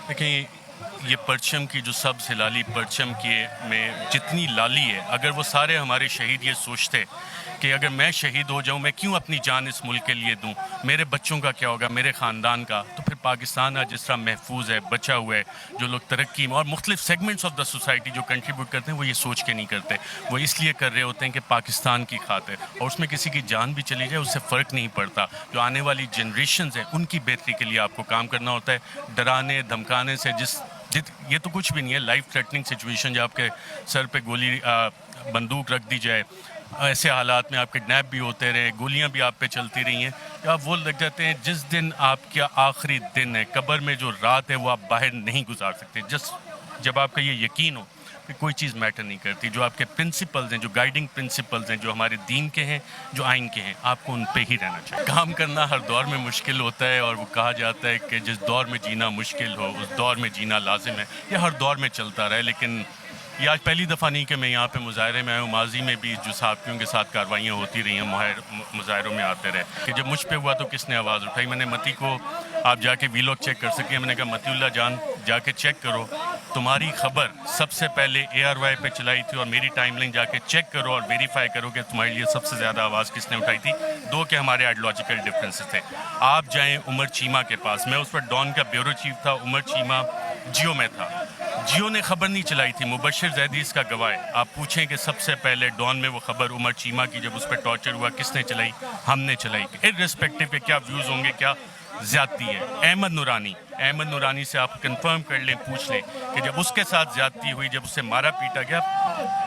دیکھیں یہ پرچم کی جو سبز ہلالی پرچم کے میں جتنی لالی ہے، اگر وہ سارے ہمارے شہید یہ سوچتے کہ اگر میں شہید ہو جاؤں میں کیوں اپنی جان اس ملک کے لیے دوں، میرے بچوں کا کیا ہوگا، میرے خاندان کا، تو پھر پاکستان آج جس طرح محفوظ ہے، بچا ہوا ہے، جو لوگ ترقی میں اور مختلف سیگمنٹس آف دا سوسائٹی جو کنٹریبیوٹ کرتے ہیں وہ یہ سوچ کے نہیں کرتے، وہ اس لیے کر رہے ہوتے ہیں کہ پاکستان کی خاطر، اور اس میں کسی کی جان بھی چلی جائے اس سے فرق نہیں پڑتا. جو آنے والی جنریشنز ہیں ان کی بہتری کے لیے آپ کو کام کرنا ہوتا ہے. ڈرانے دھمکانے سے یہ تو کچھ بھی نہیں ہے. لائف تھریٹننگ سچویشن جب آپ کے سر پہ گولی بندوق رکھ دی جائے، ایسے حالات میں آپ کڈنیپ بھی ہوتے رہے، گولیاں بھی آپ پہ چلتی رہی ہیں، آپ وہ لگ جاتے ہیں جس دن آپ کا آخری دن ہے، قبر میں جو رات ہے وہ آپ باہر نہیں گزار سکتے. جب آپ کا یہ یقین ہو کہ کوئی چیز میٹر نہیں کرتی، جو آپ کے پرنسپلز ہیں، جو گائیڈنگ پرنسپلز ہیں، جو ہمارے دین کے ہیں، جو آئین کے ہیں، آپ کو ان پہ ہی رہنا چاہیے. کام کرنا ہر دور میں مشکل ہوتا ہے، اور وہ کہا جاتا ہے کہ جس دور میں جینا مشکل ہو اس دور میں جینا لازم ہے. یہ ہر دور میں چلتا رہا ہے، لیکن یہ آج پہلی دفعہ نہیں کہ میں یہاں پہ مظاہرے میں آیا ہوں. ماضی میں بھی جو صحافیوں کے ساتھ کارروائیاں ہوتی رہی ہیں، مظاہروں میں آتے رہے کہ جب مجھ پہ ہوا تو کس نے آواز اٹھائی. میں نے متی کو آپ جا کے ویلاگ چیک کر سکیں، میں نے کہا متی اللہ جان جا کے چیک کرو، تمہاری خبر سب سے پہلے ARY پہ چلائی تھی، اور میری ٹائم لائن جا کے چیک کرو اور ویریفائی کرو کہ تمہارے لیے سب سے زیادہ آواز کس نے اٹھائی تھی. دو کہ ہمارے آئیڈیولوجیکل ڈفرینسز تھے. آپ جائیں عمر چیمہ کے پاس، میں اس وقت ڈان کا بیورو چیف تھا، عمر چیمہ جیو میں تھا. جیو نے خبر نہیں چلائی تھی، مبشر زیدی اس کا گواہ ہے. آپ پوچھیں کہ سب سے پہلے ڈان میں وہ خبر عمر چیمہ کی جب اس پہ ٹارچر ہوا کس نے چلائی؟ ہم نے چلائی. ارریسپیکٹو کہ کیا ویوز ہوں گے، کیا زیادتی ہے. احمد نورانی سے آپ کنفرم کر لیں، پوچھ لیں کہ جب اس کے ساتھ زیادتی ہوئی، جب اسے مارا پیٹا گیا،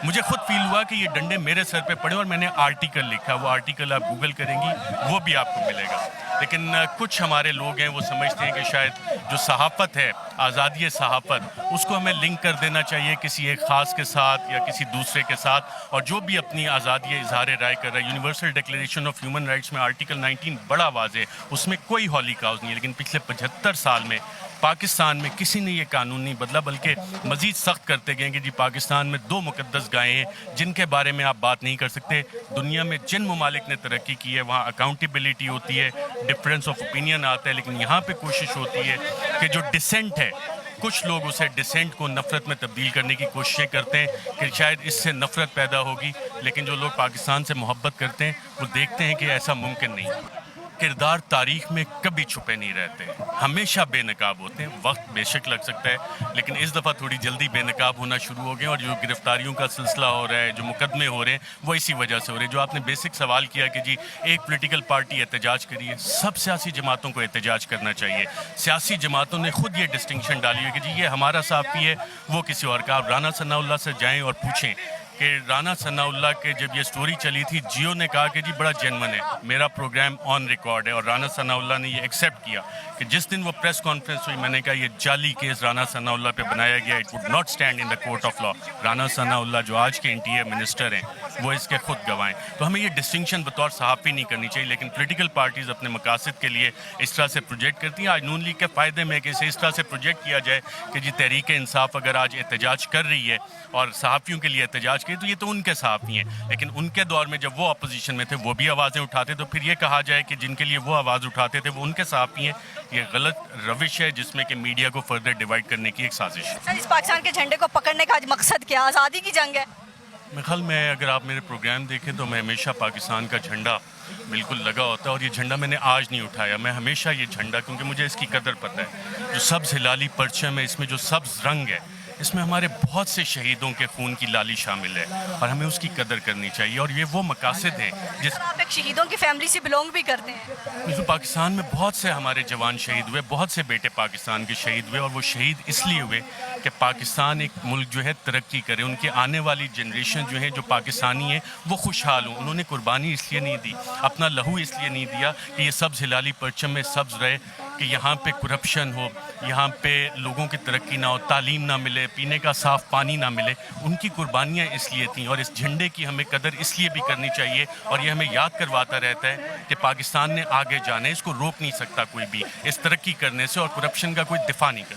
مجھے خود فیل ہوا کہ یہ ڈنڈے میرے سر پہ پڑے، اور میں نے آرٹیکل لکھا. وہ آرٹیکل آپ گوگل کریں گی وہ بھی آپ کو ملے گا. لیکن کچھ ہمارے لوگ ہیں وہ سمجھتے ہیں کہ شاید جو صحافت ہے، آزادی صحافت، اس کو ہمیں لنک کر دینا چاہیے کسی ایک خاص کے ساتھ یا کسی دوسرے کے ساتھ. اور جو بھی اپنی آزادی اظہار رائے کر رہا ہے، universal declaration of human rights میں آرٹیکل 19 بڑا واضح ہے، اس میں کوئی ہولی کاؤز نہیں ہے. لیکن پچھلے 75 سال میں پاکستان میں کسی نے یہ قانون نہیں بدلا، بلکہ مزید سخت کرتے گئے کہ جی پاکستان میں 2 مقدس گائیں ہیں جن کے بارے میں آپ بات نہیں کر سکتے. دنیا میں جن ممالک نے ترقی کی ہے وہاں اکاؤنٹیبلٹی ہوتی ہے، ڈفرینس آف اوپینین آتا ہے. لیکن یہاں پہ کوشش ہوتی ہے کہ جو ڈسینٹ ہے، کچھ لوگ اسے ڈسینٹ کو نفرت میں تبدیل کرنے کی کوششیں کرتے ہیں کہ شاید اس سے نفرت پیدا ہوگی. لیکن جو لوگ پاکستان سے محبت کرتے ہیں وہ دیکھتے ہیں کہ ایسا ممکن نہیں. کردار تاریخ میں کبھی چھپے نہیں رہتے، ہمیشہ بے نقاب ہوتے ہیں. وقت بے شک لگ سکتا ہے، لیکن اس دفعہ تھوڑی جلدی بے نقاب ہونا شروع ہو گئے. اور جو گرفتاریوں کا سلسلہ ہو رہا ہے، جو مقدمے ہو رہے ہیں، وہ اسی وجہ سے ہو رہے ہیں. جو آپ نے بیسک سوال کیا کہ جی ایک پولیٹیکل پارٹی احتجاج کری ہے، سب سیاسی جماعتوں کو احتجاج کرنا چاہیے. سیاسی جماعتوں نے خود یہ ڈسٹنکشن ڈالی ہے کہ جی یہ ہمارا صحافی ہے، وہ کسی اور کا. آپ رانا ثناء اللہ سے جائیں اور پوچھیں کہ رانا ثناء اللہ کے جب یہ سٹوری چلی تھی، جیو نے کہا کہ جی بڑا جینون ہے، میرا پروگرام آن ریکارڈ ہے. اور رانا ثناء اللہ نے یہ ایکسیپٹ کیا کہ جس دن وہ پریس کانفرنس ہوئی، میں نے کہا یہ جعلی کیس رانا ثناء اللہ پہ بنایا گیا، it would not stand in the court of law. Rana Sanaullah جو آج کے انٹیریئر منسٹر ہیں وہ اس کے خود گواہ ہیں. تو ہمیں یہ ڈسٹنکشن بطور صحافی نہیں کرنی چاہیے. لیکن پولیٹیکل پارٹیز اپنے مقاصد کے لیے اس طرح سے پروجیکٹ کرتی ہیں. آج نون لیگ کے فائدے میں کہ اسے اس طرح سے پروجیکٹ کیا جائے کہ جی تحریک انصاف اگر آج احتجاج کر رہی ہے اور صحافیوں کے لیے احتجاج کی، تو یہ تو ان کے صحافی ہیں. لیکن ان کے دور میں جب وہ اپوزیشن میں تھے وہ بھی آوازیں اٹھاتے، تو پھر یہ کہا جائے کہ جن کے لیے وہ آواز اٹھاتے تھے وہ ان کے صحافی ہیں. یہ غلط روش ہے جس میں کہ میڈیا کو فردر ڈیوائڈ کرنے کی ایک سازش ہے. سر اس پاکستان کے جھنڈے کو پکڑنے کا آج مقصد کیا؟ آزادی کی جنگ ہے؟ میرے خیال میں اگر آپ میرے پروگرام دیکھیں تو میں ہمیشہ پاکستان کا جھنڈا بالکل لگا ہوتا ہے. اور یہ جھنڈا میں نے آج نہیں اٹھایا، میں ہمیشہ یہ جھنڈا، کیونکہ مجھے اس کی قدر پتہ ہے. جو سبز ہلالی پرچم ہے، اس میں جو سبز رنگ ہے، اس میں ہمارے بہت سے شہیدوں کے خون کی لالی شامل ہے، اور ہمیں اس کی قدر کرنی چاہیے. اور یہ وہ مقاصد ہیں جس آپ ایک شہیدوں کی فیملی سے بلونگ بھی کرتے ہیں. پاکستان میں بہت سے ہمارے جوان شہید ہوئے، بہت سے بیٹے پاکستان کے شہید ہوئے. اور وہ شہید اس لیے ہوئے کہ پاکستان ایک ملک جو ہے ترقی کرے، ان کے آنے والی جنریشن جو ہے جو پاکستانی ہیں وہ خوشحال ہوں. انہوں نے قربانی اس لیے نہیں دی، اپنا لہو اس لیے نہیں دیا کہ یہ سبز ہلالی پرچم میں سبز رہے، کہ یہاں پہ کرپشن ہو، یہاں پہ لوگوں کی ترقی نہ ہو، تعلیم نہ ملے، پینے کا صاف پانی نہ ملے. ان کی قربانیاں اس لیے تھیں. اور اس جھنڈے کی ہمیں قدر اس لیے بھی کرنی چاہیے. اور یہ ہمیں یاد کرواتا رہتا ہے کہ پاکستان نے آگے جانا ہے، اس کو روک نہیں سکتا کوئی بھی اس ترقی کرنے سے، اور کرپشن کا کوئی دفاع نہیں کرتا.